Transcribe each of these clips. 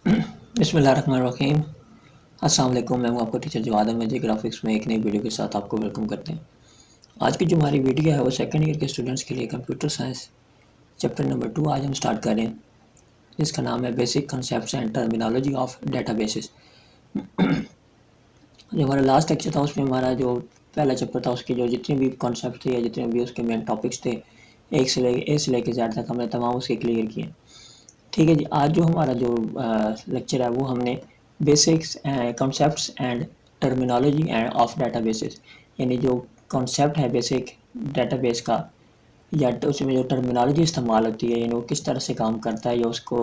बिस्मिल्लाहिर्रहमानिर्रहीम। अस्सलाम वालेकुम। मैं हूं आपका टीचर जवाद अहमद जी। ग्राफिक्स में एक नई वीडियो के साथ आपको वेलकम करते हैं। आज की जो हमारी वीडियो है वो सेकंड ईयर के स्टूडेंट्स के लिए कंप्यूटर साइंस चैप्टर नंबर 2 आज हम स्टार्ट कर रहे हैं, जिसका नाम है basic concepts and terminology of databases. जो हमारा लास्ट लेक्चर था उसमें हमारा जो पहला चैप्टर था उसके जो जितने भी कॉन्सेप्ट थे या जितने भी उसके मेन टॉपिक्स थे ए से लेकर जेड तक हमने तमाम उसके क्लियर किए। ठीक है जी। आज जो हमारा जो लेक्चर है वो हमने basics concepts and terminology end of databases, यानी जो कॉन्सेप्ट है बेसिक डेटाबेस का या उसमें जो टर्मिनोलॉजी इस्तेमाल होती है, यानी वो किस तरह से काम करता है या उसको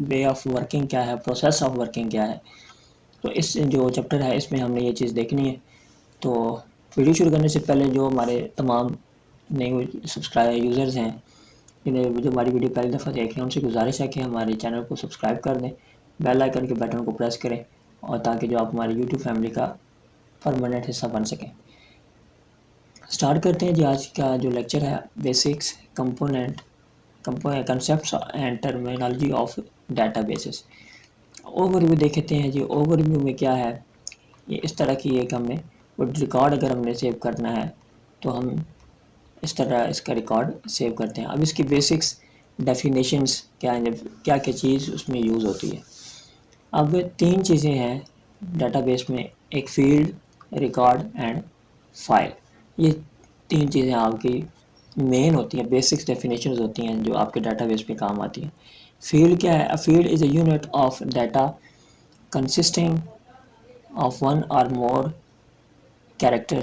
वे ऑफ वर्किंग क्या है, प्रोसेस ऑफ वर्किंग क्या है। तो इस जो चैप्टर है इसमें हमने ये चीज़ देखनी है। तो वीडियो शुरू करने से पहले जो हमारे तमाम नए सब्सक्राइब यूज़र्स हैं, जिन्हें जो हमारी वीडियो पहली दफ़ा देख रहे हैं, उनसे गुजारिश है कि हमारे चैनल को सब्सक्राइब कर दें, बेल आइकन के बटन को प्रेस करें, और ताकि जो आप हमारे यूट्यूब फैमिली का परमानेंट हिस्सा बन सकें। स्टार्ट करते हैं जी आज का जो लेक्चर है, basics concepts and terminology of databases. Overview देखते हैं जी। ओवरव्यू में क्या है, ये इस तरह की एक हमने वो रिकॉर्ड अगर हमने सेव करना है तो हम इस तरह इसका रिकॉर्ड सेव करते हैं। अब इसकी बेसिक्स डेफिनेशंस क्या है, क्या क्या चीज़ उसमें यूज़ होती है। अब तीन चीज़ें हैं डेटाबेस में, एक फील्ड, रिकॉर्ड एंड फाइल। ये तीन चीज़ें आपकी मेन होती हैं, बेसिक्स डेफिनेशंस होती हैं जो आपके डेटाबेस पे काम आती हैं। फील्ड क्या है? A field is a unit of data consisting of one or more character,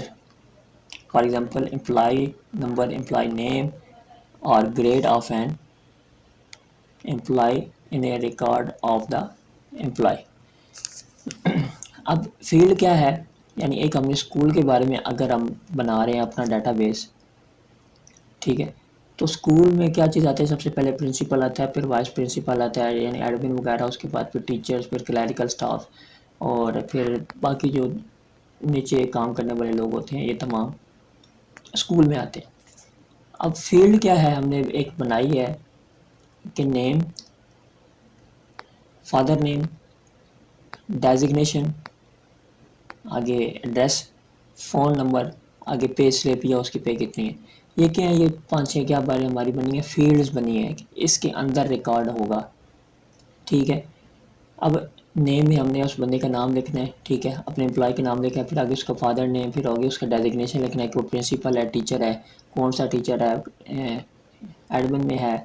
for example employee number, employee name, or grade of an employee in a record of the employee। अब field क्या है, यानी एक हमने school के बारे में अगर हम बना रहे हैं अपना डाटाबेस, ठीक है, तो स्कूल में क्या चीज़ आती है? सबसे पहले प्रिंसिपल आता है, फिर वाइस प्रिंसिपल आता है यानी एडमिन वगैरह, उसके बाद फिर टीचर्स, फिर क्लैरिकल स्टाफ, और फिर बाकी जो नीचे काम करने वाले लोग होते हैं, ये तमाम स्कूल में आते हैं। अब फील्ड क्या है, हमने एक बनाई है कि नेम, फादर नेम, डेजिग्नेशन, आगे एड्रेस, फ़ोन नंबर, आगे पे स्लिप या उसकी पे कितनी है। ये क्या है? ये 5-6 क्या बारे हमारी बनी है, फील्ड्स बनी है, इसके अंदर रिकॉर्ड होगा। ठीक है। अब नेम में हमने उस बंदे का नाम लिखना है, ठीक है, अपने एम्प्लॉय का नाम लिखना है, फिर आगे उसका फादर नेम, फिर आगे उसका डेजिग्नेशन लिखना है कि वो प्रिंसिपल है, टीचर है, कौन सा टीचर है, एडमिन में है,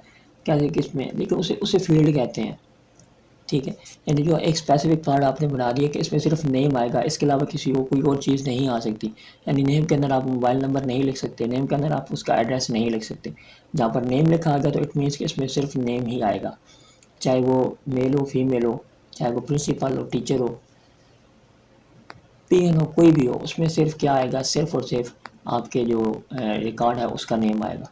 क्या किस में, लेकिन उसे फील्ड कहते हैं। ठीक है। यानी जो एक स्पेसिफिक पार्ट आपने बना दिया कि इसमें सिर्फ नेम आएगा, इसके अलावा किसी को कोई और चीज़ नहीं आ सकती। यानी नेम के अंदर आप मोबाइल नंबर नहीं लिख सकते, नेम के अंदर आप उसका एड्रेस नहीं लिख सकते। जहाँ पर नेम लिखा आएगा तो इट मीन्स कि इसमें सिर्फ नेम ही आएगा, चाहे वो मेल हो, फीमेल हो, चाहे वो प्रिंसिपल हो, टीचर हो, पीएन हो, कोई भी हो, उसमें सिर्फ क्या आएगा, सिर्फ और सिर्फ आपके जो रिकॉर्ड है उसका नेम आएगा।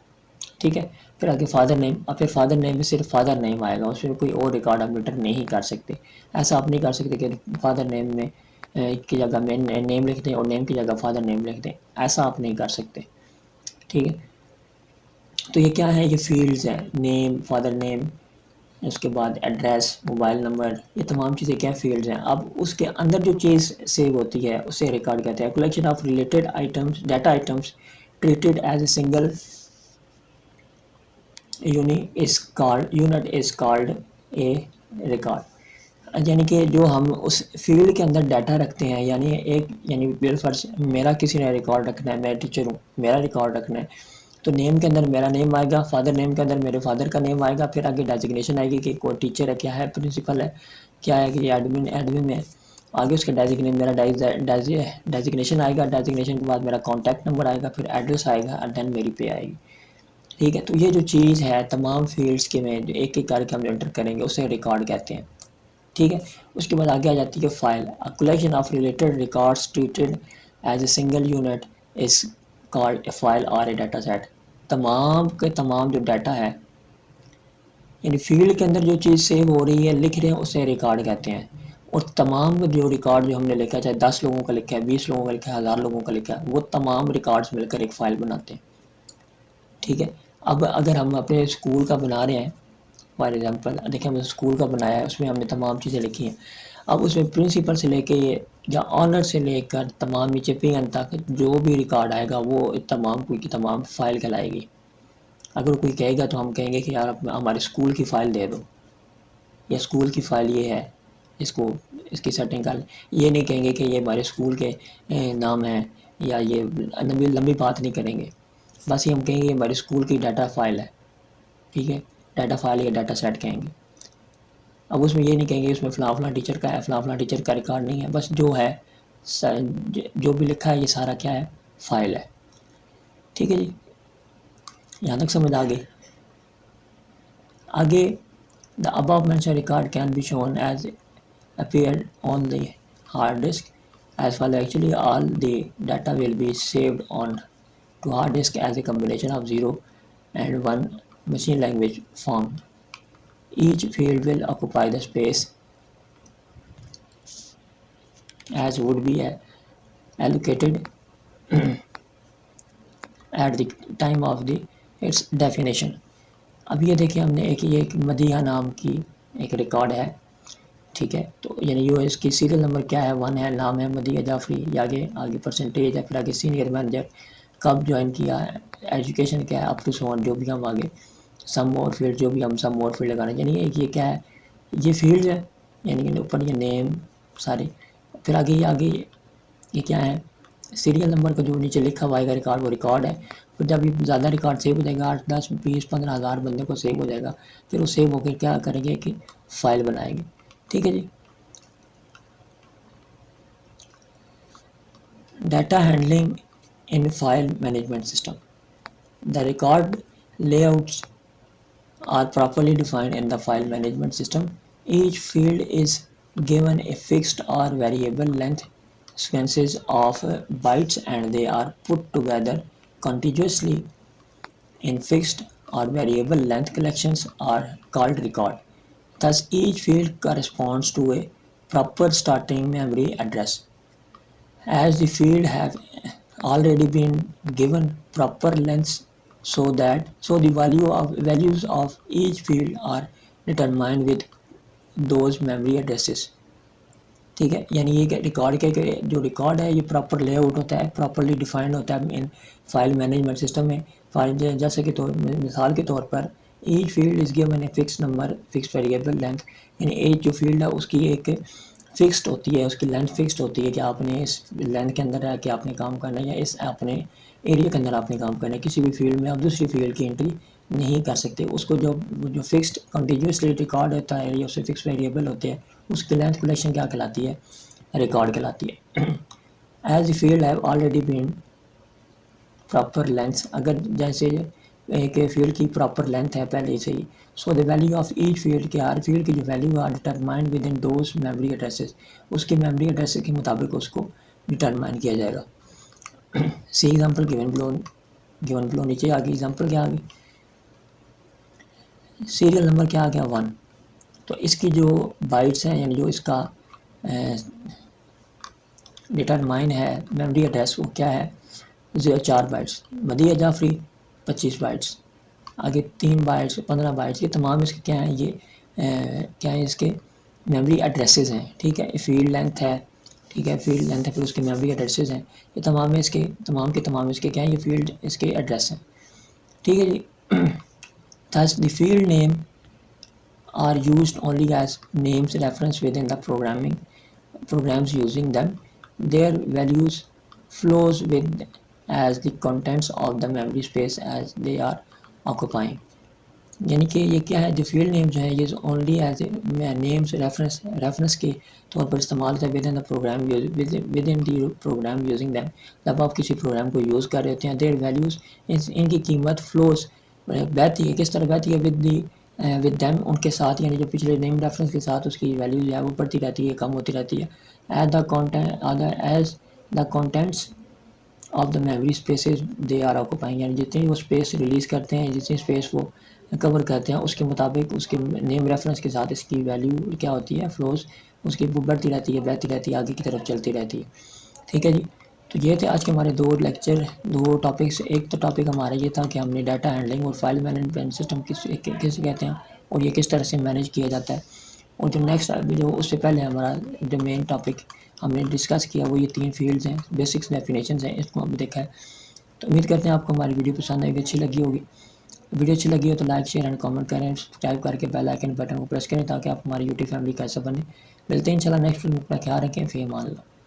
ठीक है। फिर आगे फादर नेम, अब फिर फादर नेम में सिर्फ फादर नेम आएगा, उसमें कोई और रिकॉर्ड आप इंटर नहीं कर सकते। ऐसा आप नहीं कर सकते कि फादर नेम में की जगह में नेम लिख दें और नेम की जगह फादर नेम लिख दें, ऐसा आप नहीं कर सकते। ठीक है। तो ये क्या है, ये फील्ड्स हैं, नेम, फादर नेम, उसके बाद एड्रेस, मोबाइल नंबर, ये तमाम चीज़ें क्या फील्ड्स हैं। अब उसके अंदर जो चीज़ सेव होती है उसे रिकॉर्ड कहते हैं। Collection of related items, data items treated as a single unit is called a record. यानी कि जो हम उस फील्ड के अंदर डाटा रखते हैं, यानी बिलफर्ज मेरा किसी ने रिकॉर्ड रखना है, मैं टीचर हूँ, मेरा रिकॉर्ड रखना है, तो नेम के अंदर मेरा नेम आएगा, फादर नेम के अंदर मेरे फादर का नेम आएगा, फिर आगे डेजिग्नेशन आएगी कि कोई टीचर है, क्या है, प्रिंसिपल है, क्या है कि एडमिन में, आगे उसका मेरा डेजिग्नेशन आएगा, डेजिग्नेशन के बाद मेरा कॉन्टैक्ट नंबर आएगा, फिर एड्रेस आएगा और देन मेरी पे आएगी। ठीक है। तो ये जो चीज़ है तमाम फील्ड्स के में जो एक एक करके हम एंटर करेंगे उसे रिकॉर्ड कहते हैं। ठीक है। उसके बाद आगे आ जाती है file. A collection of related records treated as a single unit is called a file और ए डाटा सेट। तमाम के तमाम जो डाटा है, यानी फील्ड के अंदर जो चीज़ सेव हो रही है, लिख रहे हैं, उसे रिकॉर्ड कहते हैं। और तमाम जो रिकॉर्ड जो हमने लिखा है, चाहे 10 लोगों का लिखा है, 20 लोगों का लिखा है, 1000 लोगों का लिखा है, वो तमाम रिकॉर्ड्स मिलकर एक फ़ाइल बनाते हैं। ठीक है। अब अगर हम अपने स्कूल का बना रहे हैं फॉर एग्जांपल देखिए हमने स्कूल का बनाया है, उसमें हमने तमाम चीज़ें लिखी हैं। अब उसमें प्रिंसिपल से लेके या ऑनर से लेकर तमाम नीचे पीएन तक जो भी रिकॉर्ड आएगा वो तमाम कोई की तमाम फाइल कहलाएगी। अगर कोई कहेगा तो हम कहेंगे कि यार हमारे स्कूल की फ़ाइल दे दो, या स्कूल की फ़ाइल ये है, इसको इसकी सेटिंग कर। ये नहीं कहेंगे कि ये हमारे स्कूल के नाम है, या ये लंबी लंबी बात नहीं करेंगे। बस ये हम कहेंगे हमारे स्कूल की डाटा फाइल है, ठीक है, डाटा फाइल या डाटा सेट कहेंगे। अब उसमें ये नहीं कहेंगे उसमें फ़लाँ फ़लाँ टीचर का है, फ़लाँ फ़लाँ टीचर का रिकॉर्ड नहीं है, बस जो है जो भी लिखा है ये सारा क्या है, फाइल है। ठीक है जी, यहाँ तक समझ आ गई। आगे the above mentioned record can be shown as appeared on the hard disk as well. Actually all the data will be saved on to hard disk as a combination of 0 and 1 machine language form. Each field will occupy the space as would be allocated at the time of the its definition. अब ये देखिए हमने एक मदिया नाम की एक record है, ठीक है, तो यानी यो इसकी सीरियल नंबर क्या है, 1 है, नाम है मदिया जाफरी, आगे आगे परसेंटेज है, फिर आगे सीनियर मैनेजर, कब ज्वाइन किया है, एजुकेशन क्या है, अप टू सोन जो भी हम आगे सम और फील्ड जो भी हम सम और फील्ड लगाना, यानी ये क्या है, ये फील्ड है, यानी कि ऊपर ये नेम सारे, फिर आगे ये क्या है, सीरियल नंबर का जो नीचे लिखा हुआ है रिकॉर्ड वो रिकॉर्ड है। फिर जब ये ज़्यादा रिकॉर्ड सेव हो जाएगा, 8, 10, 20, 15 हज़ार बंदे को सेव हो जाएगा, फिर वो सेव होकर क्या करेंगे कि फाइल बनाएंगे। ठीक है जी। Data handling in file management system, the record layouts are properly defined in the file management system. Each field is given a fixed or variable length sequences of bytes and they are put together contiguously in fixed or variable length collections are called record. Thus each field corresponds to a proper starting memory address. As the field have already been given proper lengths so the values of each field are determined with those memory addresses. ठीक है, यानी ये record के जो record है ये proper layout होता है, प्रॉपरली डिफाइंड होता है इन फाइल मैनेजमेंट सिस्टम में। फाइल जैसे कि मिसाल के तौर पर each field is given a fix number fix variable length, यानी एज जो फील्ड है उसकी एक फिक्स्ड होती है, उसकी लेंथ फिक्स्ड होती है कि आपने इस लेंथ के अंदर रह के आपने काम करना है या इस अपने एरिया के अंदर आपने काम करना है। किसी भी फील्ड में आप दूसरी फील्ड की एंट्री नहीं कर सकते। उसको जो फिक्स्ड कंटिन्यूसली रिकॉर्ड होता है या उससे फिक्स वेरिएबल होते हैं उसकी लेंथ कलेक्शन क्या कहलाती है, रिकॉर्ड कहलाती है। As the field have already been proper length, अगर जैसे एक फील्ड की प्रॉपर लेंथ है पहले से ही, so the value of each field के हर फील्ड की जो value are determined with in those memory addresses, उसके मेमोरी एड्रेस के मुताबिक उसको डिटरमाइन किया जाएगा। सी एग्जाम्पल गिवन बिलो, नीचे आ गई एग्जाम्पल क्या आ गई, सीरियल नंबर क्या आ गया 1, तो इसकी जो बाइट्स हैं यानी जो इसका डिटरमाइन है मेमोरी एड्रेस वो क्या है, 4 बाइट्स, मदिया जाफरी 25 बाइट्स, आगे 3 बाइट्स 15 बाइट्स, ये तमाम इसके क्या हैं, ये क्या है इसके मेमोरी एड्रेसेस हैं। ठीक है, फील्ड लेंथ है, ठीक है, फील्ड लेंथ है, फिर उसके मेमोरी एड्रेसेस हैं, ये तमाम इसके तमाम इसके क्या हैं, ये फील्ड इसके एड्रेस हैं। ठीक है जी। Thus the field name are used only as names reference within the programs using them. Their values flows with as the contents of the memory space as they are occupying. यानी कि ये क्या है, जो field name जो है ये only as names reference के तौर पर इस्तेमाल होता है within the program within the program using them, जब आप किसी प्रोग्राम को यूज़ कर रहे होते हैं। देयर वैल्यूज़, इनकी कीमत फ्लोज बहती है, किस तरह बहती है, विद दैम उनके साथ, यानी जो पिछले नेम रेफरेंस के साथ उसकी वैल्यू जो है वो बढ़ती रहती है, कम होती रहती है। As the contents of the memory spaces they are occupying, यानी जितनी वो स्पेस रिलीज़ करते हैं, जितनी स्पेस वो कवर करते हैं उसके मुताबिक उसके नेम रेफरेंस के साथ इसकी वैल्यू क्या होती है, फ्लोज उसकी बढ़ती रहती है, बहती रहती है, आगे की तरफ चलती रहती है। ठीक है जी। तो ये थे आज के हमारे 2 लेक्चर, 2 टॉपिक्स। एक तो टॉपिक हमारा ये था कि हमने डाटा हैंडलिंग और फाइल मैनेजमेंट सिस्टम किसे कहते हैं, और ये किस तरह से मैनेज किया जाता है। और जो नेक्स्ट वीडियो उससे पहले हमारा जो मेन टॉपिक हमने डिस्कस किया वो ये 3 फील्ड्स हैं, बेसिक्स डेफिनेशंस हैं, इसको हमने देखा है। तो उम्मीद करते हैं आपको हमारी वीडियो पसंद आएगी, अच्छी लगी होगी। वीडियो अच्छी लगी हो तो लाइक शेयर एंड कमेंट करें, सब्सक्राइब करके बेल आइकन बटन को प्रेस करें ताकि आप हमारी यूट्यूब फैमिली का हिस्सा बने। मिलते हैं इंशाल्लाह नेक्स्ट वीडियो में। अपना ख्याल रखें, फ़ी अमान अल्लाह।